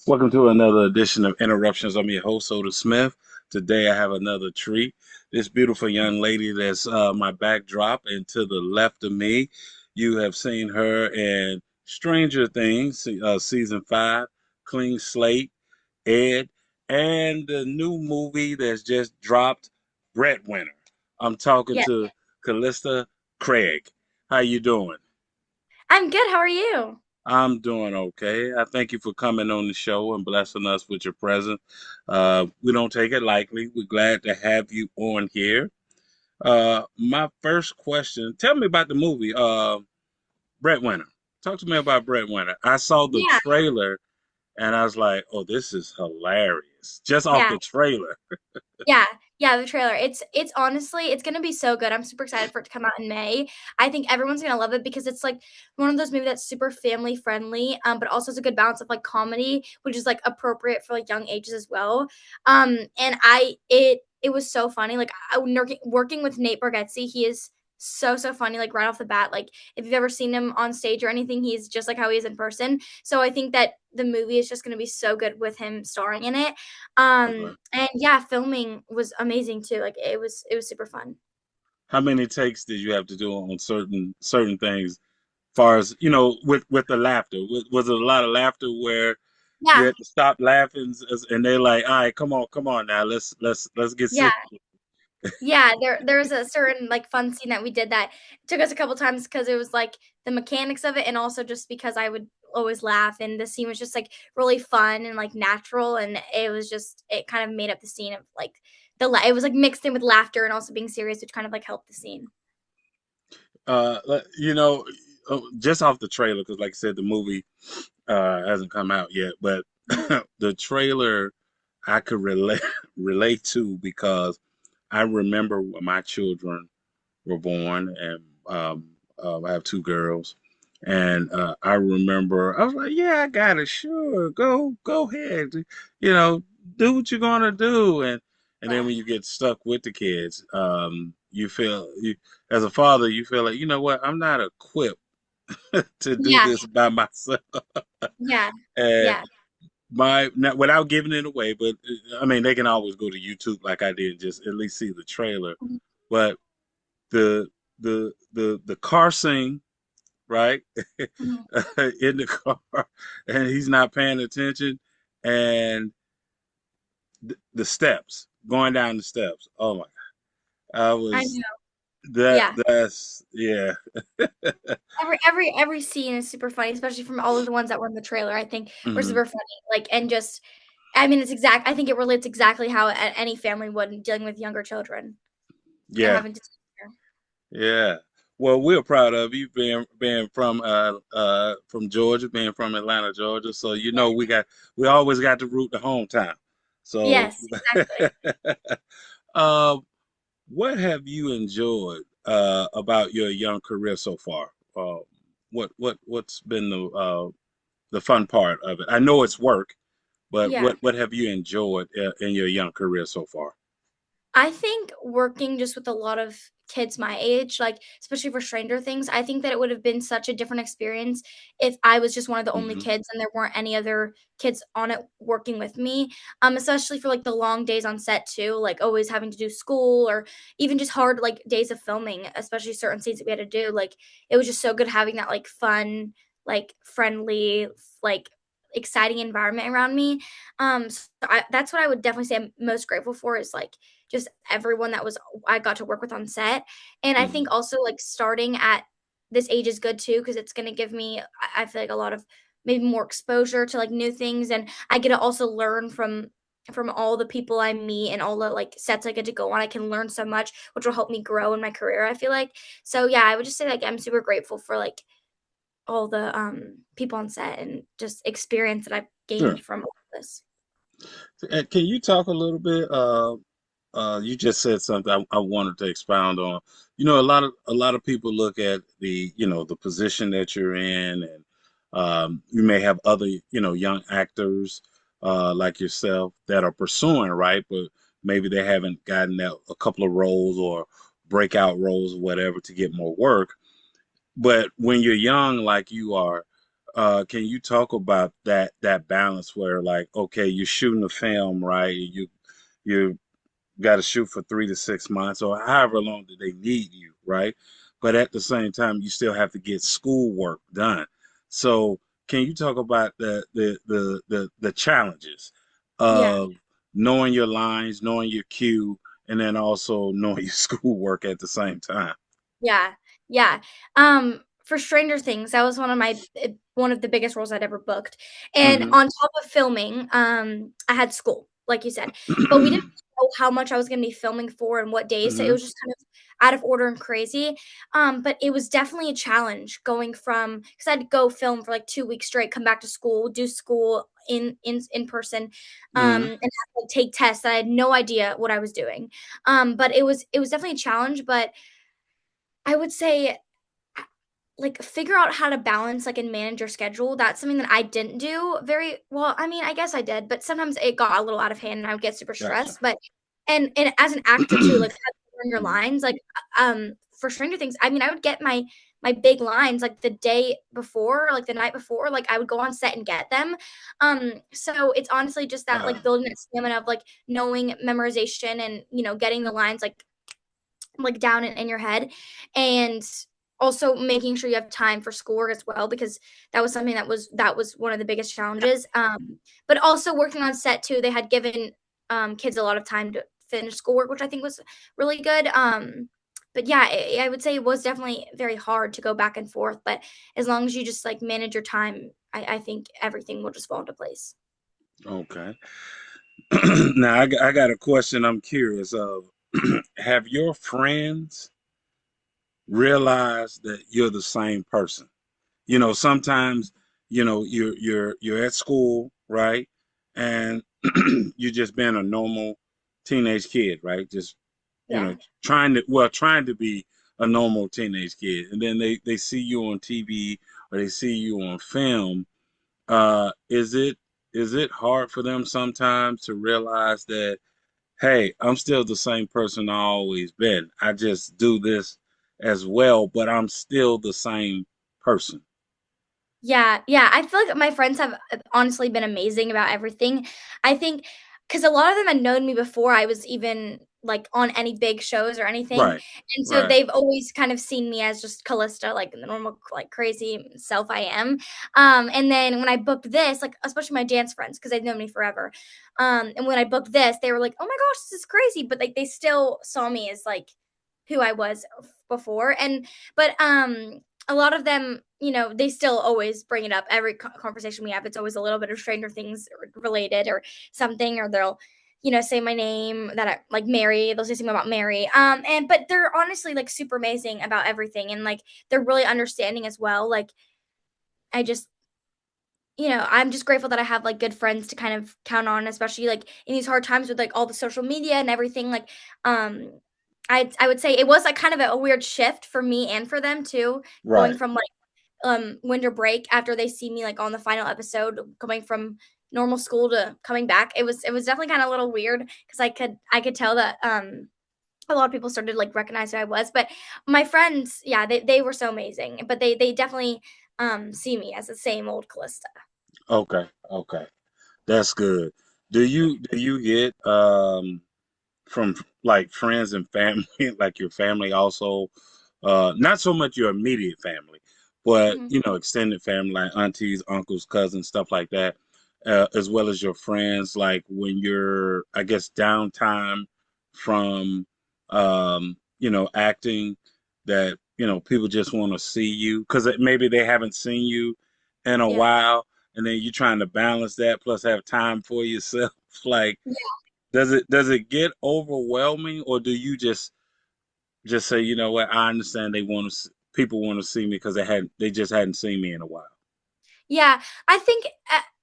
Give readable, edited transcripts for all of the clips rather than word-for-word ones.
Welcome to another edition of Interruptions. I'm your host, Oda Smith. Today I have another treat. This beautiful young lady that's my backdrop, and to the left of me, you have seen her in Stranger Things, season 5, Clean Slate, Ed, and the new movie that's just dropped, Breadwinner. I'm talking Yes, to Calista Craig. How you doing? I'm good. How are you? I'm doing okay. I thank you for coming on the show and blessing us with your presence. We don't take it lightly. We're glad to have you on here. My first question, tell me about the movie, Breadwinner. Talk to me about Breadwinner. I saw the Yeah, trailer and I was like, oh, this is hilarious. Just off yeah, the trailer. yeah, yeah. The trailer. It's honestly, it's gonna be so good. I'm super excited for it to come out in May. I think everyone's gonna love it because it's like one of those movies that's super family friendly, but also has a good balance of like comedy, which is like appropriate for like young ages as well. And it was so funny. Like working with Nate Bargatze, he is so funny. Like right off the bat, like if you've ever seen him on stage or anything, he's just like how he is in person. So I think that the movie is just going to be so good with him starring in it. Okay. And yeah, filming was amazing too. Like it was super fun. How many takes did you have to do on certain things? Far as with the laughter, was it a lot of laughter where you Yeah, had to stop laughing and they're like, all right, come on now, let's get yeah, serious. yeah. There was a certain like fun scene that we did that took us a couple times because it was like the mechanics of it, and also just because I would always laugh, and the scene was just like really fun and like natural, and it kind of made up the scene of like it was like mixed in with laughter and also being serious, which kind of like helped the scene. You know, just off the trailer, because like I said, the movie hasn't come out yet, but Mhm. the trailer I could relate relate to because I remember when my children were born, and I have two girls, and I remember I was like, "Yeah, I got it. Sure, go ahead. You know, do what you're gonna do." And then Yeah, when you get stuck with the kids, you feel you as a father, you feel like, you know what, I'm not equipped to do yeah, this by myself. yeah, And yeah. without giving it away, but I mean, they can always go to YouTube like I did, and just at least see the trailer. Mhm, But the the car scene, right? mhm. In the car, and he's not paying attention, and the steps, going down the steps. Oh my! I I was know. Yeah. that's yeah. Every scene is super funny, especially from all of the ones that were in the trailer, I think were Hmm. super funny, like, and just I mean, I think it relates exactly how any family would dealing with younger children and Yeah, having to take care. yeah. Well, we're proud of you being from Georgia, being from Atlanta, Georgia. So Yeah. we always got to root the hometown. So Yes, exactly. uh, what have you enjoyed about your young career so far? What's been the fun part of it? I know it's work, but Yeah. what have you enjoyed in your young career so far? I think working just with a lot of kids my age, like, especially for Stranger Things, I think that it would have been such a different experience if I was just one of the only Hmm. kids and there weren't any other kids on it working with me. Especially for like the long days on set too, like always having to do school or even just hard like days of filming, especially certain scenes that we had to do. Like it was just so good having that like fun, like friendly, like exciting environment around me. That's what I would definitely say I'm most grateful for is like just everyone that was I got to work with on set. And I think Hmm. also like starting at this age is good too because it's going to give me I feel like a lot of maybe more exposure to like new things, and I get to also learn from all the people I meet and all the like sets I get to go on. I can learn so much, which will help me grow in my career, I feel like. So yeah, I would just say like I'm super grateful for like all the people on set and just experience that I've Sure. gained from all of this. Can you talk a little bit? You just said something I wanted to expound on. You know, a lot of people look at the position that you're in, and you may have other, young actors like yourself that are pursuing, right? But maybe they haven't gotten that a couple of roles or breakout roles or whatever to get more work. But when you're young, like you are, Can you talk about that balance where like, okay, you're shooting a film, right? You got to shoot for 3 to 6 months or however long that they need you, right? But at the same time, you still have to get schoolwork done. So can you talk about the challenges Yeah. of knowing your lines, knowing your cue, and then also knowing your schoolwork at the same time? Yeah, yeah. For Stranger Things, that was one of the biggest roles I'd ever booked. And Hmm. on top of filming, I had school, like you said, but we didn't know how much I was going to be filming for and what days, so it Hmm. was just kind of out of order and crazy. But it was definitely a challenge going from because I had to go film for like 2 weeks straight, come back to school, do school in person, Hmm. and have to like, take tests. I had no idea what I was doing. But it was definitely a challenge, but I would say, like, figure out how to balance, like, and manage your schedule. That's something that I didn't do very well. I mean, I guess I did, but sometimes it got a little out of hand and I would get super Gotcha. stressed. But and as an actor too, like, how to learn your Mhm. lines, like, for Stranger Things, I mean, I would get my big lines, like, the day before, like, the night before, like, I would go on set and get them. So it's honestly just that, Wow. like, building that stamina of, like, knowing memorization and, getting the lines, like down in your head, and also making sure you have time for schoolwork as well, because that was something that was one of the biggest challenges. But also working on set too, they had given kids a lot of time to finish schoolwork, which I think was really good. But yeah, I would say it was definitely very hard to go back and forth, but as long as you just like manage your time, I think everything will just fall into place. Okay. Now I got a question. I'm curious of have your friends realized that you're the same person? Sometimes, you're at school, right? And you're just being a normal teenage kid, right? Just, Yeah. trying to be a normal teenage kid. And then they see you on TV or they see you on film. Is it hard for them sometimes to realize that, hey, I'm still the same person I always been. I just do this as well, but I'm still the same person. Yeah, yeah, I feel like my friends have honestly been amazing about everything. I think because a lot of them had known me before I was even like on any big shows or anything, Right, and so right. they've always kind of seen me as just Calista, like the normal, like crazy self I am. And then when I booked this, like especially my dance friends, because they've known me forever. And when I booked this, they were like, "Oh my gosh, this is crazy!" But like they still saw me as like who I was before, and but a lot of them, they still always bring it up. Every conversation we have, it's always a little bit of Stranger Things related or something, or they'll, say my name that I like Mary. They'll say something about Mary. And but they're honestly like super amazing about everything, and like they're really understanding as well. Like I just I'm just grateful that I have like good friends to kind of count on, especially like in these hard times with like all the social media and everything. Like, um, I would say it was like kind of a weird shift for me and for them too, going Right. from like winter break after they see me like on the final episode, coming from normal school to coming back. It was definitely kind of a little weird because I could tell that a lot of people started like recognize who I was. But my friends, yeah, they were so amazing. But they definitely see me as the same old Callista. Okay, okay. That's good. Do you get from like friends and family, like your family also, not so much your immediate family, but Mhm. extended family like aunties, uncles, cousins, stuff like that, as well as your friends, like when you're, I guess, downtime from acting, that people just want to see you because maybe they haven't seen you in a Yeah. while, and then you're trying to balance that plus have time for yourself. Like, does it get overwhelming, or do you just say, you know what, I understand they want to, people want to see me because they just hadn't seen me in a while. Yeah, I think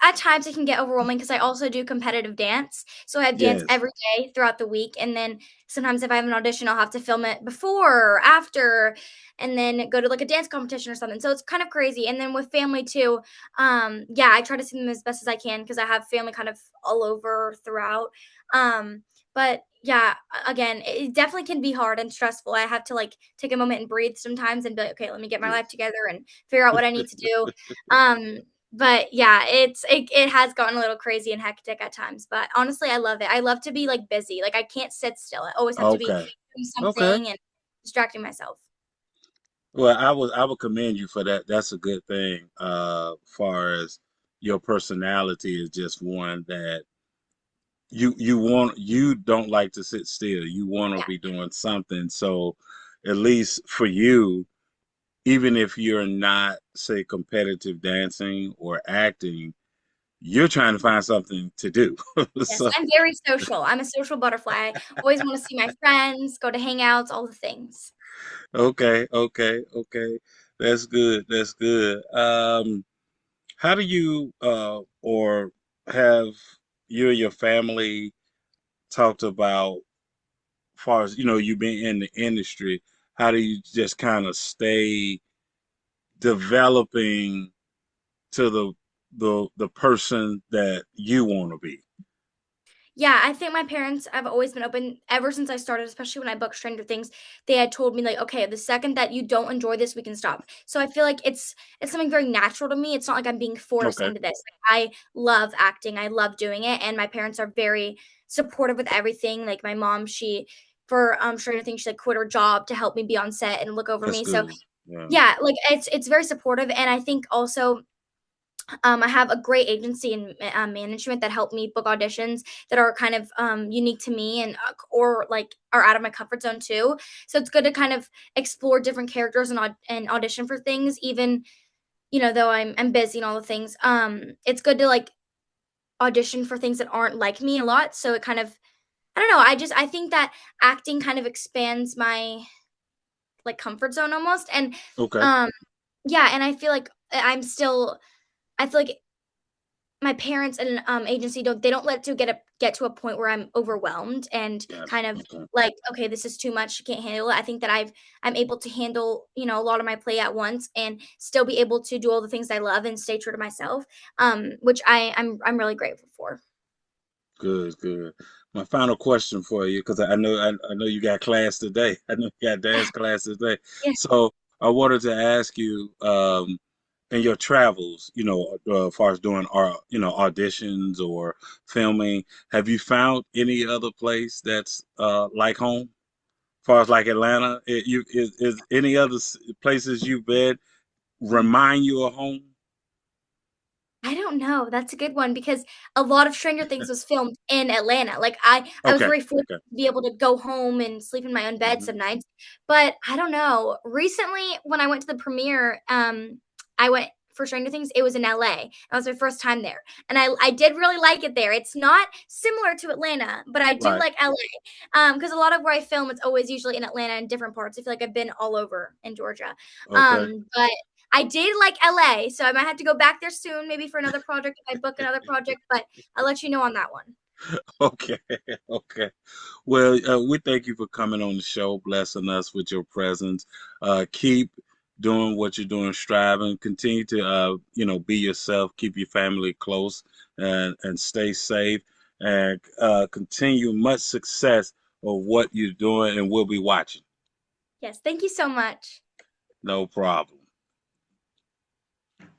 at times it can get overwhelming because I also do competitive dance. So I have dance Yes. every day throughout the week. And then sometimes if I have an audition, I'll have to film it before or after, and then go to like a dance competition or something. So it's kind of crazy. And then with family too, yeah, I try to see them as best as I can because I have family kind of all over throughout. Um, But yeah, again, it definitely can be hard and stressful. I have to like take a moment and breathe sometimes and be like, okay, let me get my life Yes. together and figure out what I need to do. Um, but yeah, it has gotten a little crazy and hectic at times. But honestly, I love it. I love to be like busy. Like I can't sit still. I always have to be Okay. doing Okay. something and distracting myself. Well, I would commend you for that. That's a good thing. Far as your personality is just one that you don't like to sit still. You want to Yeah. be doing something. So at least for you, even if you're not, say, competitive dancing or acting, you're trying to find something to do. Yes, So I'm very social. I'm a social butterfly. I always want to see my friends, go to hangouts, all the things. okay, okay, okay. That's good. That's good. How do you or have you and your family talked about, far as you being in the industry, how do you just kind of stay developing to the person that you want to be? Yeah, I think my parents have always been open ever since I started, especially when I booked Stranger Things. They had told me like, "Okay, the second that you don't enjoy this, we can stop." So I feel like it's something very natural to me. It's not like I'm being forced Okay, into this. Like, I love acting. I love doing it, and my parents are very supportive with everything. Like my mom, she for Stranger Things, she like quit her job to help me be on set and look over that's me. So good. Yeah, yeah, like it's very supportive, and I think also I have a great agency and management that help me book auditions that are kind of unique to me and or like are out of my comfort zone too. So it's good to kind of explore different characters and, and audition for things, even though I'm busy and all the things. It's good to like audition for things that aren't like me a lot. So it kind of I don't know. I think that acting kind of expands my like comfort zone almost, and okay, um yeah, and I feel like I feel like my parents and, agency don't let it to get to a point where I'm overwhelmed and got it. kind of Okay, like, "Okay, this is too much, can't handle it." I think that I'm able to handle, a lot of my play at once and still be able to do all the things I love and stay true to myself, which I'm really grateful for. good, good. My final question for you, because I know you got class today. I know you got Yeah, dance class today. yeah. So I wanted to ask you, in your travels, as far as doing auditions or filming, have you found any other place that's like home? As far as like Atlanta, is any other places you've been remind you of home? I don't know, that's a good one because a lot of Stranger Things was filmed in Atlanta, like, I was Okay, very fortunate okay. to be able to go home and sleep in my own bed Hmm. some nights, but I don't know. Recently, when I went to the premiere, I went for Stranger Things, it was in LA. That was my first time there, and I did really like it there. It's not similar to Atlanta, but I do Right. like LA, because a lot of where I film, it's always usually in Atlanta and different parts. I feel like I've been all over in Georgia, Okay. but I did like LA, so I might have to go back there soon, maybe for another project if I book another project, but I'll let you know on that one. Okay. Okay. Well, we thank you for coming on the show, blessing us with your presence. Keep doing what you're doing, striving. Continue to, be yourself. Keep your family close, and stay safe. And continue much success of what you're doing. And we'll be watching. Yes, thank you so much. No problem.